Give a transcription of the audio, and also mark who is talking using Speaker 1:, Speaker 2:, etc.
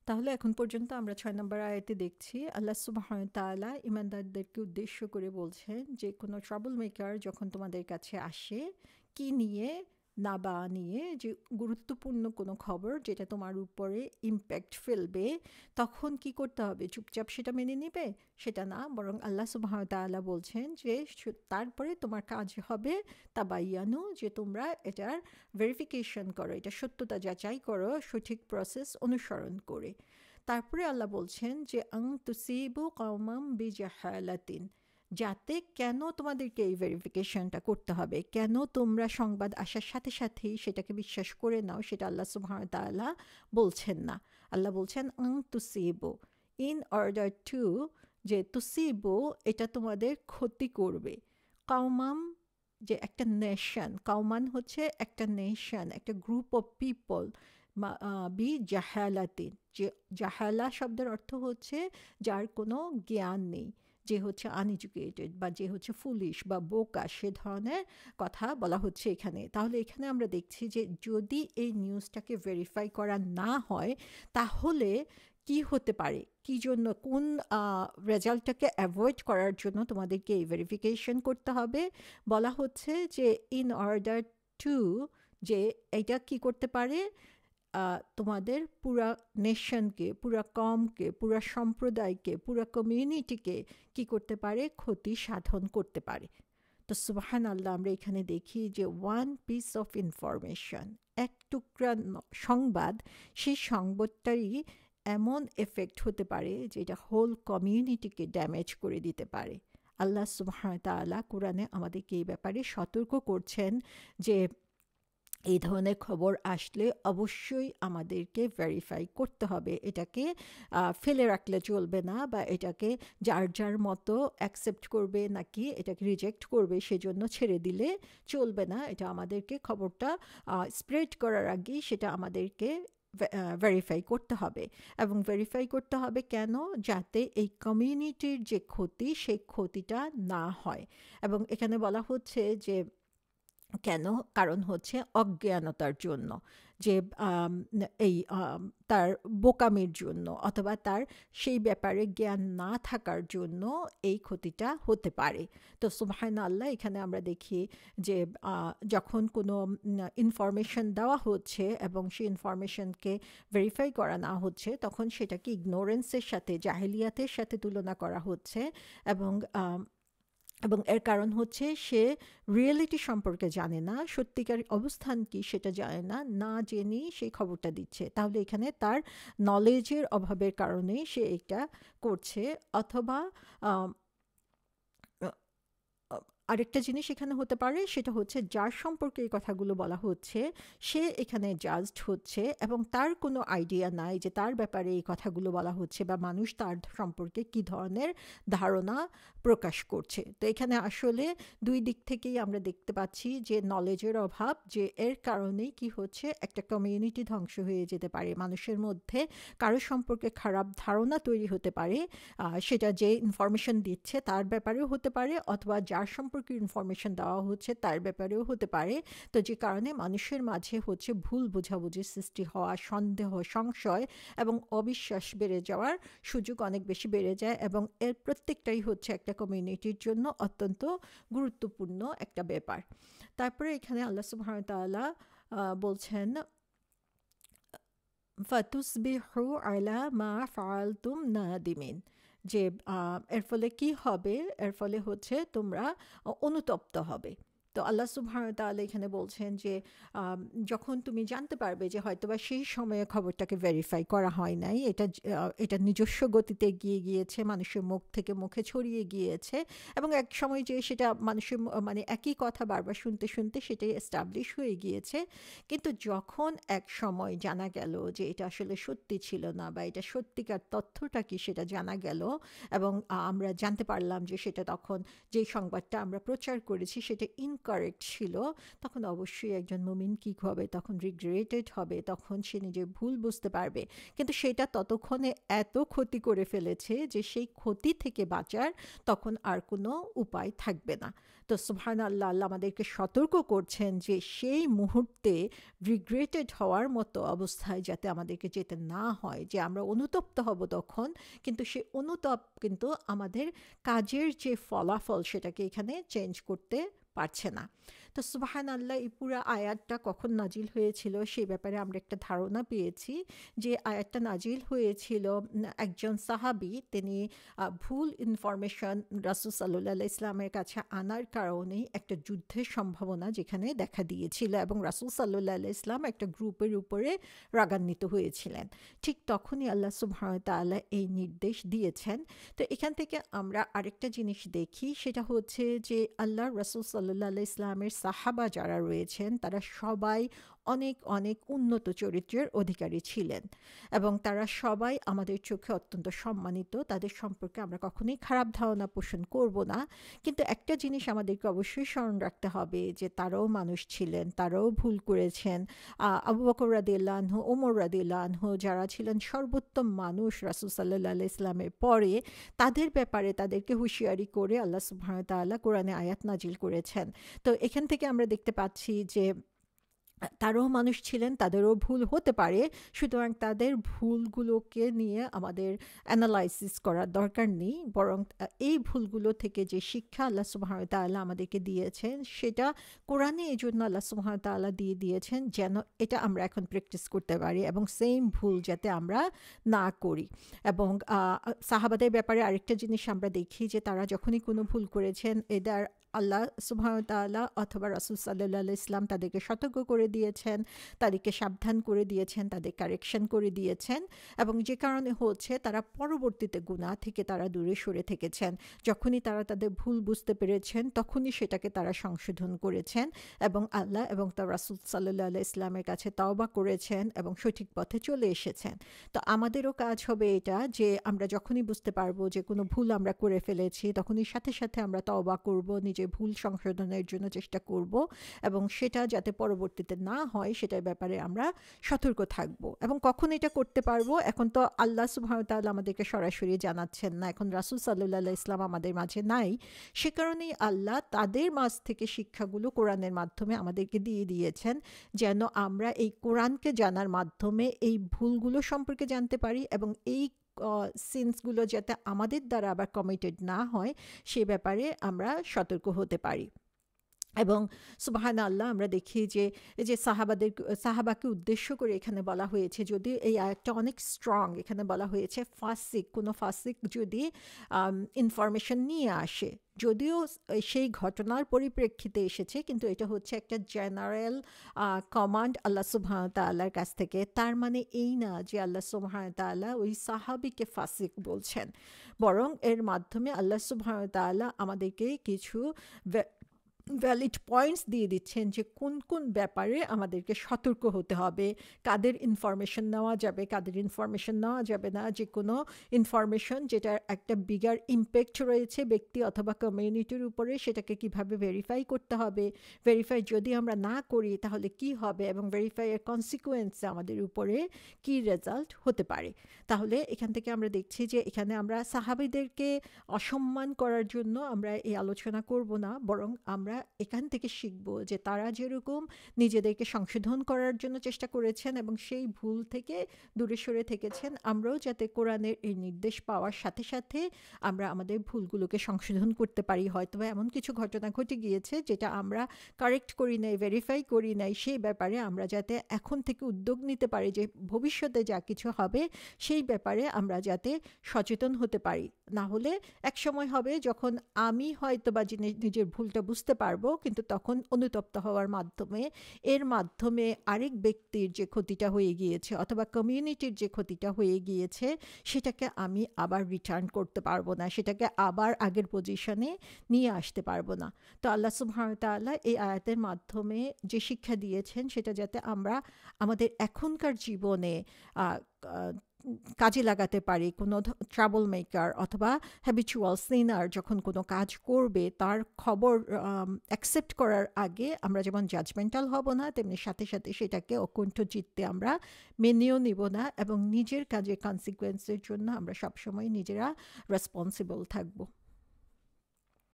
Speaker 1: তাহলে এখন পর্যন্ত আমরা ৬ নম্বর আয়াতে দেখছি আল্লাহ সুবহানাহু ওয়া তাআলা ঈমানদারদেরকে উদ্দেশ্য করে বলছেন যে কোনো ট্রাবল মেকার যখন তোমাদের কাছে আসে কি নিয়ে না বা নিয়ে যে গুরুত্বপূর্ণ কোনো খবর যেটা তোমার উপরে ইম্প্যাক্ট ফেলবে তখন কি করতে হবে চুপচাপ সেটা মেনে নিবে সেটা না বরং আল্লাহ সুবহানাহু ওয়া তাআলা বলছেন যে তারপরে তোমার কাজ হবে তাবাইয়ানু যে তোমরা এটার ভেরিফিকেশন করো এটা সত্যতা যাচাই করো সঠিক প্রসেস অনুসরণ করে তারপরে আল্লাহ বলছেন যে আং তুসিবু কওমাম বিজাহালাতিন যাতে কেন তোমাদেরকে এই ভেরিফিকেশনটা করতে হবে কেন তোমরা সংবাদ আসার সাথে সাথেই সেটাকে বিশ্বাস করে নাও সেটা আল্লাহ সুবহানাহু ওয়া তাআলা বলছেন না আল্লাহ বলছেন আং তুসিবু ইন অর্ডার টু যে তুসিবু এটা তোমাদের ক্ষতি করবে কওমাম যে একটা নেশন কাউমান হচ্ছে একটা নেশন একটা গ্রুপ অফ পিপল বি জাহালাতিন যে জাহালা শব্দের অর্থ হচ্ছে যার কোনো জ্ঞান নেই যে হচ্ছে আনএডুকেটেড বা যে হচ্ছে ফুলিশ বা বোকা সে ধরনের কথা বলা হচ্ছে এখানে তাহলে এখানে আমরা দেখছি যে যদি এই নিউজটাকে ভেরিফাই করা না হয় তাহলে কি হতে পারে কি জন্য কোন রেজাল্টটাকে অ্যাভয়েড করার জন্য তোমাদেরকে এই ভেরিফিকেশন করতে হবে বলা হচ্ছে যে ইন অর্ডার টু যে এটা কি করতে পারে তোমাদের পুরা নেশনকে পুরা কমকে পুরা সম্প্রদায়কে পুরা কমিউনিটিকে কি করতে পারে ক্ষতি সাধন করতে পারে তো সুবহান আল্লাহ আমরা এখানে দেখি যে ওয়ান পিস অফ ইনফরমেশন এক টুকরা সংবাদ সেই সংবাদটারই এমন এফেক্ট হতে পারে যেটা হোল কমিউনিটিকে ড্যামেজ করে দিতে পারে আল্লাহ সুবহানাহু ওয়া তাআলা কোরআনে আমাদেরকে এই ব্যাপারে সতর্ক করছেন যে এই ধরনের খবর আসলে অবশ্যই আমাদেরকে ভেরিফাই করতে হবে এটাকে ফেলে রাখলে চলবে না বা এটাকে যার যার মতো অ্যাকসেপ্ট করবে নাকি এটাকে রিজেক্ট করবে সেজন্য ছেড়ে দিলে চলবে না এটা আমাদেরকে খবরটা স্প্রেড করার আগেই সেটা আমাদেরকে ভেরিফাই করতে হবে এবং ভেরিফাই করতে হবে কেন যাতে এই কমিউনিটির যে ক্ষতি সেই ক্ষতিটা না হয় এবং এখানে বলা হচ্ছে যে কেন কারণ হচ্ছে অজ্ঞানতার জন্য যে এই তার বোকামির জন্য অথবা তার সেই ব্যাপারে জ্ঞান না থাকার জন্য এই ক্ষতিটা হতে পারে তো সুবহানাল্লাহ এখানে আমরা দেখি যে যখন কোনো ইনফরমেশন দেওয়া হচ্ছে এবং সেই ইনফরমেশনকে ভেরিফাই করা না হচ্ছে তখন সেটাকে ইগনোরেন্সের সাথে জাহেলিয়াতের সাথে তুলনা করা হচ্ছে এবং এবং এর কারণ হচ্ছে সে রিয়েলিটি সম্পর্কে জানে না সত্যিকার অবস্থান কি সেটা জানে না না জেনেই সেই খবরটা দিচ্ছে তাহলে এখানে তার নলেজের অভাবের কারণেই সে এটা করছে অথবা আরেকটা জিনিস এখানে হতে পারে সেটা হচ্ছে যার সম্পর্কে এই কথাগুলো বলা হচ্ছে সে এখানে জাজড হচ্ছে এবং তার কোনো আইডিয়া নাই যে তার ব্যাপারে এই কথাগুলো বলা হচ্ছে বা মানুষ তার সম্পর্কে কি ধরনের ধারণা প্রকাশ করছে তো এখানে আসলে দুই দিক থেকেই আমরা দেখতে পাচ্ছি যে নলেজের অভাব যে এর কারণেই কি হচ্ছে একটা কমিউনিটি ধ্বংস হয়ে যেতে পারে মানুষের মধ্যে কারো সম্পর্কে খারাপ ধারণা তৈরি হতে পারে সেটা যে ইনফরমেশন দিচ্ছে তার ব্যাপারেও হতে পারে অথবা যার সম্পর্কে ইনফরমেশন দেওয়া হচ্ছে তার ব্যাপারেও হতে পারে তো যে কারণে মানুষের মাঝে হচ্ছে ভুল বোঝাবুঝির সৃষ্টি হওয়া সন্দেহ সংশয় এবং অবিশ্বাস বেড়ে যাওয়ার সুযোগ অনেক বেশি বেড়ে যায় এবং এর প্রত্যেকটাই হচ্ছে একটা কমিউনিটির জন্য অত্যন্ত গুরুত্বপূর্ণ একটা ব্যাপার তারপরে এখানে আল্লাহ সুবহানাহু ওয়া তাআলা বলছেন ফাতুসবিহু আলা মা ফাআলতুম নাদিমিন যে এর ফলে কি হবে এর ফলে হচ্ছে তোমরা অনুতপ্ত হবে তো আল্লাহ সুবহানাহু ওয়া তাআলা এখানে বলছেন যে যখন তুমি জানতে পারবে যে হয়তোবা সেই সময়ে খবরটাকে ভেরিফাই করা হয় নাই এটা নিজস্ব গতিতে গিয়ে গিয়েছে মানুষের মুখ থেকে মুখে ছড়িয়ে গিয়েছে এবং এক সময় যে সেটা মানুষের মানে একই কথা বারবার শুনতে শুনতে সেটাই এস্টাবলিশ হয়ে গিয়েছে কিন্তু যখন এক সময় জানা গেল যে এটা আসলে সত্যি ছিল না বা এটা সত্যিকার তথ্যটা কি সেটা জানা গেল এবং আমরা জানতে পারলাম যে সেটা তখন যে সংবাদটা আমরা প্রচার করেছি সেটা কারেক্ট ছিল, তখন অবশ্যই একজন মুমিন কী হবে, তখন রিগ্রেটেড হবে, তখন সে নিজের ভুল বুঝতে পারবে। কিন্তু সেটা ততক্ষণে এত ক্ষতি করে ফেলেছে যে সেই ক্ষতি থেকে বাঁচার তখন আর কোনো উপায় থাকবে না। তো সুবহানাল্লাহ, আল্লাহ আমাদেরকে সতর্ক করছেন যে সেই মুহূর্তে রিগ্রেটেড হওয়ার মতো অবস্থায় যাতে আমাদেরকে যেতে না হয়, যে আমরা অনুতপ্ত হব তখন, কিন্তু সেই অনুতাপ কিন্তু আমাদের কাজের যে ফলাফল সেটাকে এখানে চেঞ্জ করতে পারছে না। তো সুবহানাল্লাহ, এই পুরো আয়াতটা কখন নাজিল হয়েছিল সেই ব্যাপারে আমরা একটা ধারণা পেয়েছি। যে আয়াতটা নাজিল হয়েছিল, একজন সাহাবী তিনি ভুল ইনফরমেশন রাসূল সাল্লাল্লাহু আলাইহি ইসলামের কাছে আনার কারণেই একটা যুদ্ধের সম্ভাবনা যেখানে দেখা দিয়েছিল, এবং রাসূল সাল্লাল্লাহু আলাইহি ইসলাম একটা গ্রুপের উপরে রাগান্বিত হয়েছিলেন। ঠিক তখনই আল্লাহ সুবহানাহু ওয়া তাআলা এই নির্দেশ দিয়েছেন। তো এখান থেকে আমরা আরেকটা জিনিস দেখি, সেটা হচ্ছে যে আল্লাহ রাসূল সাল্লাল্লাহু আলাইহি ইসলামের সাহাবা যারা রয়েছেন তারা সবাই অনেক অনেক উন্নত চরিত্রের অধিকারী ছিলেন, এবং তারা সবাই আমাদের চোখে অত্যন্ত সম্মানিত। তাদের সম্পর্কে আমরা কখনোই খারাপ ধারণা পোষণ করব না। কিন্তু একটা জিনিস আমাদেরকে অবশ্যই স্মরণ রাখতে হবে যে তারাও মানুষ ছিলেন, তারাও ভুল করেছেন। আবু বকর রাদিয়াল্লাহু আনহু, ওমর রাদিয়াল্লাহু আনহু যারা ছিলেন সর্বোত্তম মানুষ রাসূল সাল্লাল্লাহু আলাইহি ইসলামের পরে, তাদের ব্যাপারে তাদেরকে হুঁশিয়ারি করে আল্লাহ সুবহানাহু ওয়া তাআলা কোরআনে আয়াত নাজিল করেছেন। তো এখান থেকে আমরা দেখতে পাচ্ছি যে তারাও মানুষ ছিলেন, তাদেরও ভুল হতে পারে। সুতরাং তাদের ভুলগুলোকে নিয়ে আমাদের অ্যানালাইসিস করার দরকার নেই, বরং এই ভুলগুলো থেকে যে শিক্ষা আল্লাহ সুবহানাহু ওয়া তাআলা আমাদেরকে দিয়েছেন সেটা কোরআনে এই জন্য আল্লাহ সুবহানাহু ওয়া তাআলা দিয়ে দিয়েছেন যেন এটা আমরা এখন প্র্যাকটিস করতে পারি এবং সেম ভুল যাতে আমরা না করি। এবং সাহাবাদের ব্যাপারে আরেকটা জিনিস আমরা দেখি যে তারা যখনই কোনো ভুল করেছেন, এদের আল্লাহ সুবহানাহু ওয়া তাআলা অথবা রাসূল সাল্লাল্লাহু আলাইহি ইসলাম তাদেরকে সতর্ক করে দিয়েছেন, তাদেরকে সাবধান করে দিয়েছেন, তাদের কারেকশন করে দিয়েছেন, এবং যে কারণে হচ্ছে তারা পরবর্তীতে গুনাহ থেকে তারা দূরে সরে থেকেছেন। যখনই তারা তাদের ভুল বুঝতে পেরেছেন তখনই সেটাকে তারা সংশোধন করেছেন এবং আল্লাহ এবং তার রাসূল সাল্লাল্লাহু আলাইহি ইসলামের কাছে তওবা করেছেন এবং সঠিক পথে চলে এসেছেন। তো আমাদেরও কাজ হবে এটা, যে আমরা যখনই বুঝতে পারবো যে কোনো ভুল আমরা করে ফেলেছি তখনই সাথে সাথে আমরা তওবা করব, নিজের ভুল সংশোধনের জন্য চেষ্টা করব, এবং সেটা যাতে পরবর্তীতে না হয় সেটার ব্যাপারে আমরা সতর্ক থাকব। এবং কখন এটা করতে পারবো, এখন তো আল্লাহ সুবহানাহু ওয়া তাআলা আমাদেরকে সরাসরি জানাচ্ছেন না, এখন রাসূল সাল্লাল্লাহু আলাইহি ইসলাম আমাদের মাঝে নাই। সে কারণেই আল্লাহ তাদের মাঝ থেকে শিক্ষাগুলো কোরআনের মাধ্যমে আমাদেরকে দিয়ে দিয়েছেন, যেন আমরা এই কোরআনকে জানার মাধ্যমে এই ভুলগুলো সম্পর্কে জানতে পারি এবং এই সিনসগুলো যাতে আমাদের দ্বারা আবার কমিটেড না হয় সে ব্যাপারে আমরা সতর্ক হতে পারি। এবং সুবহানাল্লাহ, আমরা দেখি যে এই যে সাহাবাকে উদ্দেশ্য করে এখানে বলা হয়েছে, যদিও এই আয়াতটা অনেক স্ট্রং, এখানে বলা হয়েছে কোনো ফাসিক যদি ইনফরমেশন নিয়ে আসে, যদিও সেই ঘটনার পরিপ্রেক্ষিতে এসেছে, কিন্তু এটা হচ্ছে একটা জেনারেল কমান্ড আল্লাহ সুবহানাহু ওয়া তাআলার কাছ থেকে। তার মানে এই না যে আল্লাহ সুবহানাহু ওয়া তাআলা ওই সাহাবীকে ফাসিক বলছেন, বরং এর মাধ্যমে আল্লাহ সুবহানাহু ওয়া তাআলা আমাদেরকে কিছু ভ্যালিড পয়েন্টস দিয়ে দিচ্ছেন যে কোন কোন ব্যাপারে আমাদেরকে সতর্ক হতে হবে, কাদের ইনফরমেশন নেওয়া যাবে, কাদের ইনফরমেশন নেওয়া যাবে না, যে কোনো ইনফরমেশন যেটার একটা বিগার ইম্প্যাক্ট রয়েছে ব্যক্তি অথবা কমিউনিটির উপরে সেটাকে কিভাবে ভেরিফাই করতে হবে, ভেরিফাই যদি আমরা না করি তাহলে কি হবে, এবং ভেরিফাইয়ের কনসিকুয়েন্সে আমাদের উপরে কি রেজাল্ট হতে পারে। তাহলে এখান থেকে আমরা দেখছি যে এখানে আমরা সাহাবীদেরকে অসম্মান করার জন্য আমরা এই আলোচনা করব না, বরং আমরা এখান থেকে শিখব যে তারা যেরকম নিজেদেরকে সংশোধন করার জন্য চেষ্টা করেছেন এবং সেই ভুল থেকে দূরে সরে থেকেছেন, আমরাও যাতে কোরআনের এই নির্দেশ পাওয়ার সাথে সাথে আমরা আমাদের ভুলগুলোকে সংশোধন করতে পারি। হয়তো এমন কিছু ঘটনা ঘটে গিয়েছে যেটা আমরা কারেক্ট করি নাই, ভেরিফাই করি নাই, সেই ব্যাপারে আমরা যাতে এখন থেকে উদ্যোগ নিতে পারি যে ভবিষ্যতে যা কিছু হবে সেই ব্যাপারে আমরা যাতে সচেতন হতে পারি। না হলে এক সময় হবে যখন আমি হয়তো বা নিজের ভুলটা বুঝতে পারবো, কিন্তু তখন অনুতপ্ত হওয়ার মাধ্যমে এর মাধ্যমে আরেক ব্যক্তির যে ক্ষতিটা হয়ে গিয়েছে অথবা কমিউনিটির যে ক্ষতিটা হয়ে গিয়েছে সেটাকে আমি আবার রিটার্ন করতে পারবো না, সেটাকে আবার আগের পজিশনে নিয়ে আসতে পারবো না। তো আল্লাহ সুবহানাহু ওয়া তাআলা এই আয়াতের মাধ্যমে যে শিক্ষা দিয়েছেন সেটা যাতে আমরা আমাদের এখনকার জীবনে কাজে লাগাতে পারি। কোনো ট্রাবল মেকার অথবা হ্যাবিচুয়াল সিনার যখন কোনো কাজ করবে তার খবর অ্যাকসেপ্ট করার আগে আমরা যেমন জাজমেন্টাল হব না, তেমনি সাথে সাথে সেটাকে অকুণ্ঠ চিত্তে আমরা মেনেও নিব না, এবং নিজের কাজের কনসিকুয়েন্সের জন্য আমরা সবসময় নিজেরা রেসপন্সিবল থাকবো।